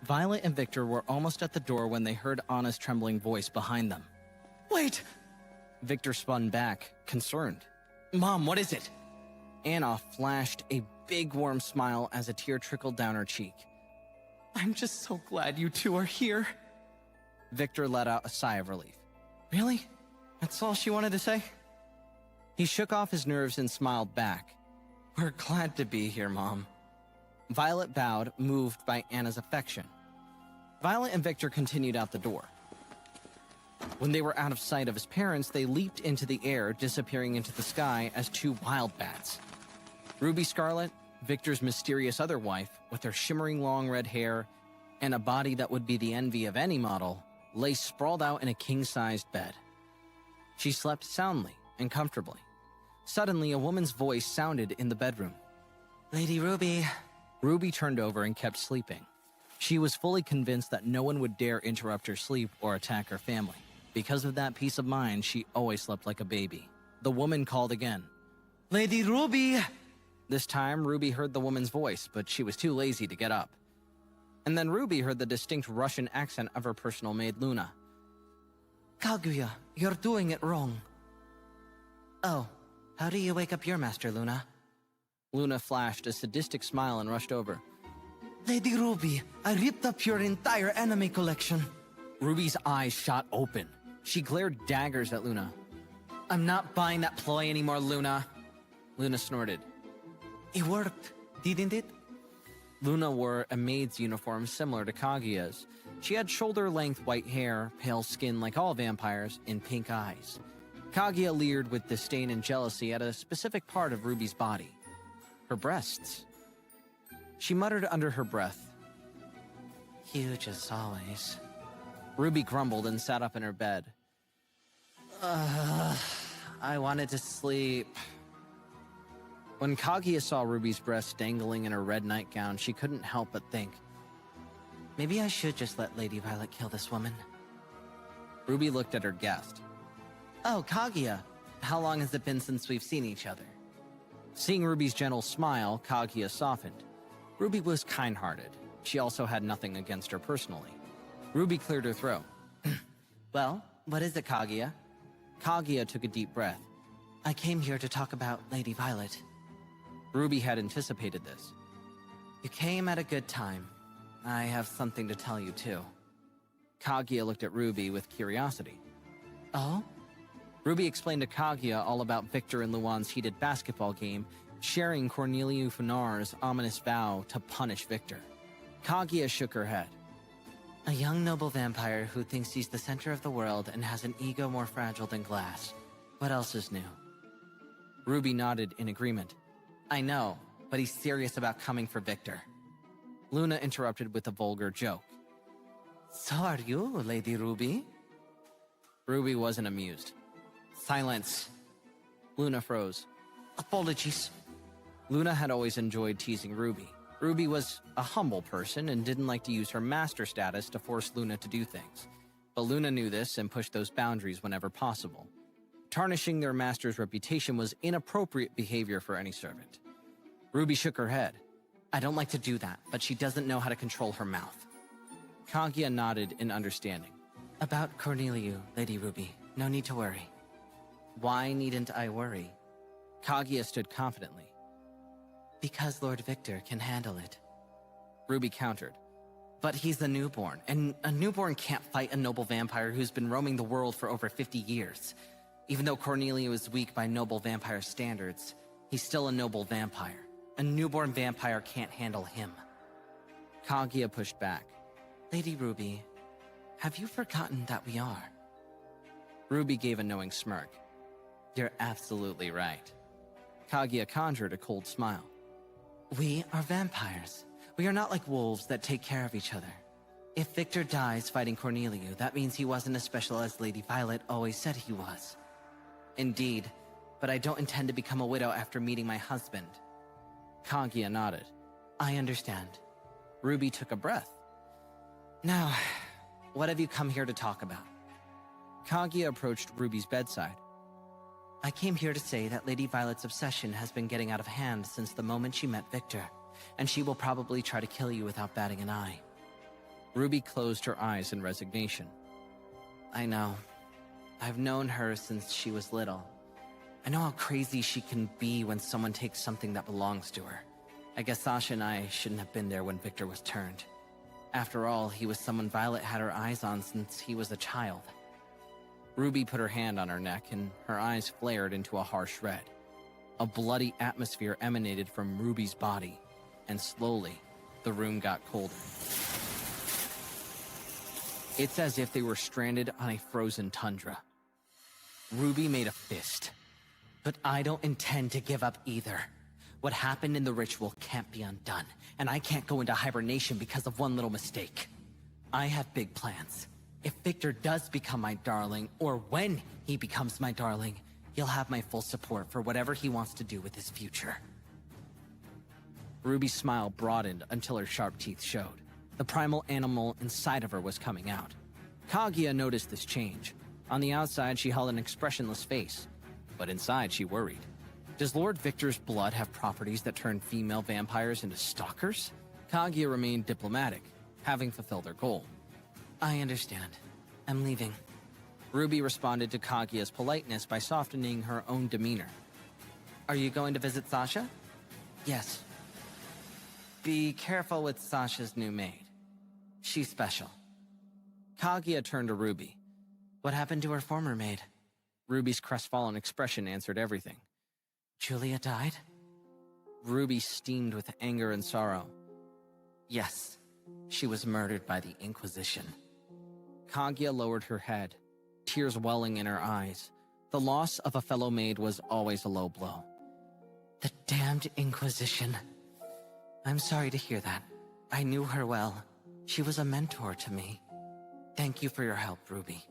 Violet and Victor were almost at the door when they heard Anna's trembling voice behind them. Wait! Victor spun back, concerned. Mom, what is it? Anna flashed a big warm smile as a tear trickled down her cheek. I'm just so glad you two are here. Victor let out a sigh of relief. Really? That's all she wanted to say? He shook off his nerves and smiled back. We're glad to be here, Mom. Violet bowed, moved by Anna's affection. Violet and Victor continued out the door. When they were out of sight of his parents, they leaped into the air, disappearing into the sky as two wild bats. Ruby Scarlett, Victor's mysterious other wife, with her shimmering long red hair and a body that would be the envy of any model, lay sprawled out in a king-sized bed. She slept soundly and comfortably. Suddenly, a woman's voice sounded in the bedroom. Lady Ruby. Ruby turned over and kept sleeping. She was fully convinced that no one would dare interrupt her sleep or attack her family. Because of that peace of mind, she always slept like a baby. The woman called again. Lady Ruby! This time, Ruby heard the woman's voice, but she was too lazy to get up. And then Ruby heard the distinct Russian accent of her personal maid, Luna. Kaguya, you're doing it wrong. Oh, how do you wake up your master, Luna? Luna flashed a sadistic smile and rushed over. Lady Ruby, I ripped up your entire anime collection. Ruby's eyes shot open. She glared daggers at Luna. I'm not buying that ploy anymore, Luna. Luna snorted. It worked, didn't it? Luna wore a maid's uniform similar to Kaguya's. She had shoulder-length white hair, pale skin like all vampires, and pink eyes. Kaguya leered with disdain and jealousy at a specific part of Ruby's body. Her breasts. She muttered under her breath. Huge as always. Ruby grumbled and sat up in her bed. I wanted to sleep. When Kaguya saw Ruby's breasts dangling in her red nightgown, she couldn't help but think, maybe I should just let Lady Violet kill this woman. Ruby looked at her guest. Oh, Kaguya, how long has it been since we've seen each other? Seeing Ruby's gentle smile, Kaguya softened. Ruby was kind-hearted. She also had nothing against her personally. Ruby cleared her throat. Well, what is it, Kaguya? Kaguya took a deep breath. I came here to talk about Lady Violet. Ruby had anticipated this. You came at a good time. I have something to tell you, too. Kaguya looked at Ruby with curiosity. Oh? Ruby explained to Kaguya all about Victor and Luan's heated basketball game, sharing Cornelia Funar's ominous vow to punish Victor. Kaguya shook her head. A young noble vampire who thinks he's the center of the world and has an ego more fragile than glass. What else is new? Ruby nodded in agreement. I know, but he's serious about coming for Victor. Luna interrupted with a vulgar joke. So are you, Lady Ruby? Ruby wasn't amused. Silence. Luna froze. Apologies. Luna had always enjoyed teasing Ruby. Ruby was a humble person and didn't like to use her master status to force Luna to do things. But Luna knew this and pushed those boundaries whenever possible. Tarnishing their master's reputation was inappropriate behavior for any servant. Ruby shook her head. I don't like to do that, but she doesn't know how to control her mouth. Kaguya nodded in understanding. About Cornelia, Lady Ruby, no need to worry. Why needn't I worry? Kaguya stood confidently. Because Lord Victor can handle it. Ruby countered. But he's a newborn, and a newborn can't fight a noble vampire who's been roaming the world for over 50 years. Even though Cornelia is weak by noble vampire standards, he's still a noble vampire. A newborn vampire can't handle him. Kaguya pushed back. Lady Ruby, have you forgotten that we are? Ruby gave a knowing smirk. You're absolutely right. Kaguya conjured a cold smile. We are vampires. We are not like wolves that take care of each other. If Victor dies fighting Cornelia, that means he wasn't as special as Lady Violet always said he was. Indeed, but I don't intend to become a widow after meeting my husband. Kaguya nodded. I understand. Ruby took a breath. Now, what have you come here to talk about? Kaguya approached Ruby's bedside. I came here to say that Lady Violet's obsession has been getting out of hand since the moment she met Victor, and she will probably try to kill you without batting an eye. Ruby closed her eyes in resignation. I know. I've known her since she was little. I know how crazy she can be when someone takes something that belongs to her. I guess Sasha and I shouldn't have been there when Victor was turned. After all, he was someone Violet had her eyes on since he was a child. Ruby put her hand on her neck, and her eyes flared into a harsh red. A bloody atmosphere emanated from Ruby's body, and slowly, the room got colder. It's as if they were stranded on a frozen tundra. Ruby made a fist. But I don't intend to give up either. What happened in the ritual can't be undone, and I can't go into hibernation because of one little mistake. I have big plans. If Victor does become my darling, or when he becomes my darling, he'll have my full support for whatever he wants to do with his future. Ruby's smile broadened until her sharp teeth showed. The primal animal inside of her was coming out. Kaguya noticed this change. On the outside, she held an expressionless face, but inside she worried. Does Lord Victor's blood have properties that turn female vampires into stalkers? Kaguya remained diplomatic, having fulfilled her goal. I understand. I'm leaving. Ruby responded to Kaguya's politeness by softening her own demeanor. Are you going to visit Sasha? Yes. Be careful with Sasha's new maid. She's special. Kaguya turned to Ruby. What happened to her former maid? Ruby's crestfallen expression answered everything. Julia died? Ruby steamed with anger and sorrow. Yes. She was murdered by the Inquisition. Kaguya lowered her head, tears welling in her eyes. The loss of a fellow maid was always a low blow. The damned Inquisition. I'm sorry to hear that. I knew her well. She was a mentor to me. Thank you for your help, Ruby.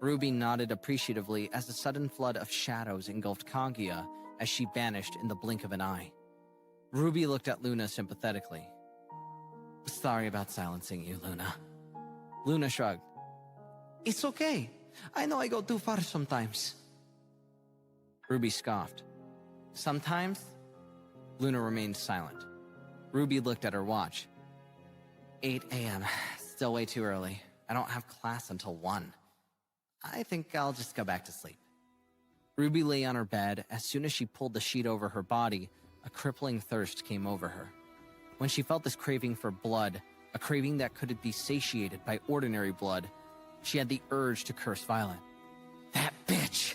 Ruby nodded appreciatively as a sudden flood of shadows engulfed Kaguya as she vanished in the blink of an eye. Ruby looked at Luna sympathetically. Sorry about silencing you, Luna. Luna shrugged. It's okay. I know I go too far sometimes. Ruby scoffed. Sometimes? Luna remained silent. Ruby looked at her watch. 8 a.m. Still way too early. I don't have class until 1. I think I'll just go back to sleep. Ruby lay on her bed. As soon as she pulled the sheet over her body, a crippling thirst came over her. When she felt this craving for blood, a craving that couldn't be satiated by ordinary blood, she had the urge to curse Violet. That bitch!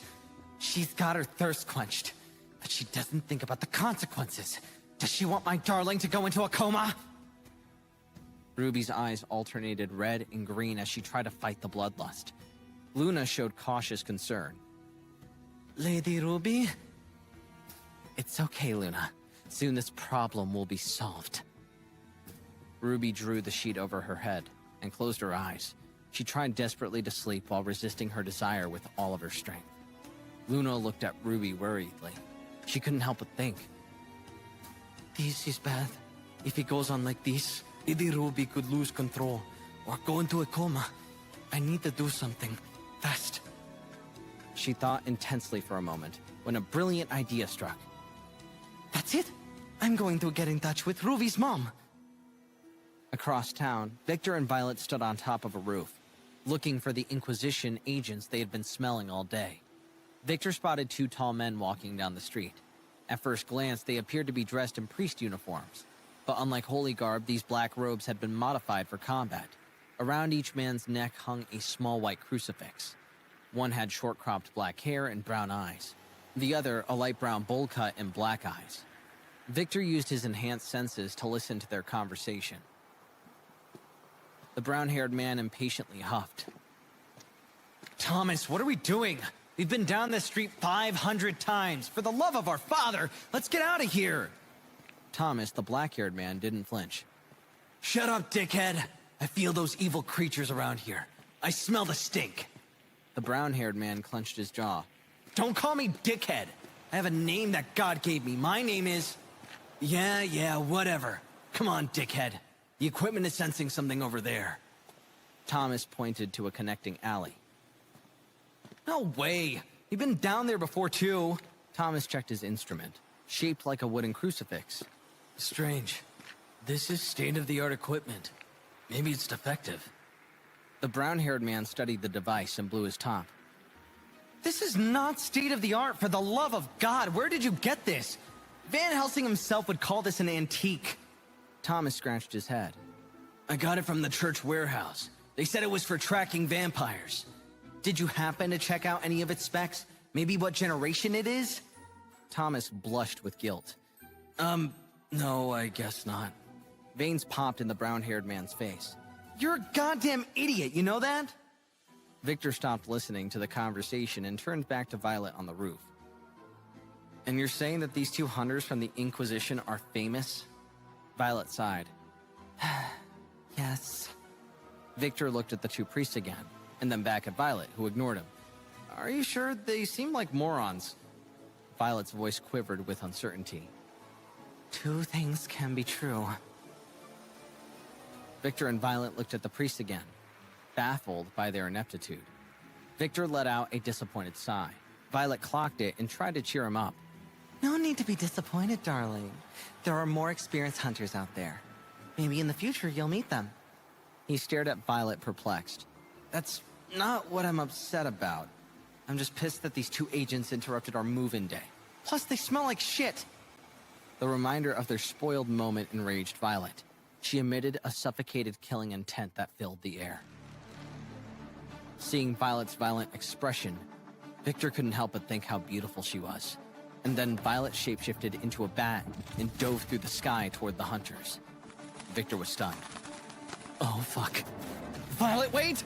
She's got her thirst quenched, but she doesn't think about the consequences. Does she want my darling to go into a coma? Ruby's eyes alternated red and green as she tried to fight the bloodlust. Luna showed cautious concern. Lady Ruby? It's okay, Luna. Soon this problem will be solved. Ruby drew the sheet over her head and closed her eyes. She tried desperately to sleep while resisting her desire with all of her strength. Luna looked at Ruby worriedly. She couldn't help but think. This is bad. If it goes on like this, Lady Ruby could lose control or go into a coma. I need to do something. Fast. She thought intensely for a moment when a brilliant idea struck. That's it? I'm going to get in touch with Ruby's mom. Across town, Victor and Violet stood on top of a roof, looking for the Inquisition agents they had been smelling all day. Victor spotted 2 tall men walking down the street. At first glance, they appeared to be dressed in priest uniforms, but unlike holy garb, these black robes had been modified for combat. Around each man's neck hung a small white crucifix. One had short-cropped black hair and brown eyes. The other, a light brown bowl cut and black eyes. Victor used his enhanced senses to listen to their conversation. The brown-haired man impatiently huffed. Thomas, what are we doing? We've been down this street 500 times. For the love of our father, let's get out of here. Thomas, the black-haired man, didn't flinch. Shut up, dickhead. I feel those evil creatures around here. I smell the stink. The brown-haired man clenched his jaw. Don't call me dickhead. I have a name that God gave me. My name is... Yeah, whatever. Come on, dickhead. The equipment is sensing something over there. Thomas pointed to a connecting alley. No way. We've been down there before, too. Thomas checked his instrument, shaped like a wooden crucifix. Strange. This is state-of-the-art equipment. Maybe it's defective. The brown-haired man studied the device and blew his top. This is not state-of-the-art, for the love of God! Where did you get this? Van Helsing himself would call this an antique. Thomas scratched his head. I got it from the church warehouse. They said it was for tracking vampires. Did you happen to check out any of its specs? Maybe what generation it is? Thomas blushed with guilt. No, I guess not. Veins popped in the brown-haired man's face. You're a goddamn idiot, you know that? Victor stopped listening to the conversation and turned back to Violet on the roof. And you're saying that these two hunters from the Inquisition are famous? Violet sighed. Yes. Victor looked at the two priests again, and then back at Violet, who ignored him. Are you sure? They seem like morons. Violet's voice quivered with uncertainty. Two things can be true. Victor and Violet looked at the priest again, baffled by their ineptitude. Victor let out a disappointed sigh. Violet clocked it and tried to cheer him up. No need to be disappointed, darling. There are more experienced hunters out there. Maybe in the future you'll meet them. He stared at Violet, perplexed. That's not what I'm upset about. I'm just pissed that these two agents interrupted our move-in day. Plus, they smell like shit. The reminder of their spoiled moment enraged Violet. She emitted a suffocated killing intent that filled the air. Seeing Violet's violent expression, Victor couldn't help but think how beautiful she was. And then Violet shapeshifted into a bat and dove through the sky toward the hunters. Victor was stunned. Oh, fuck. Violet, wait!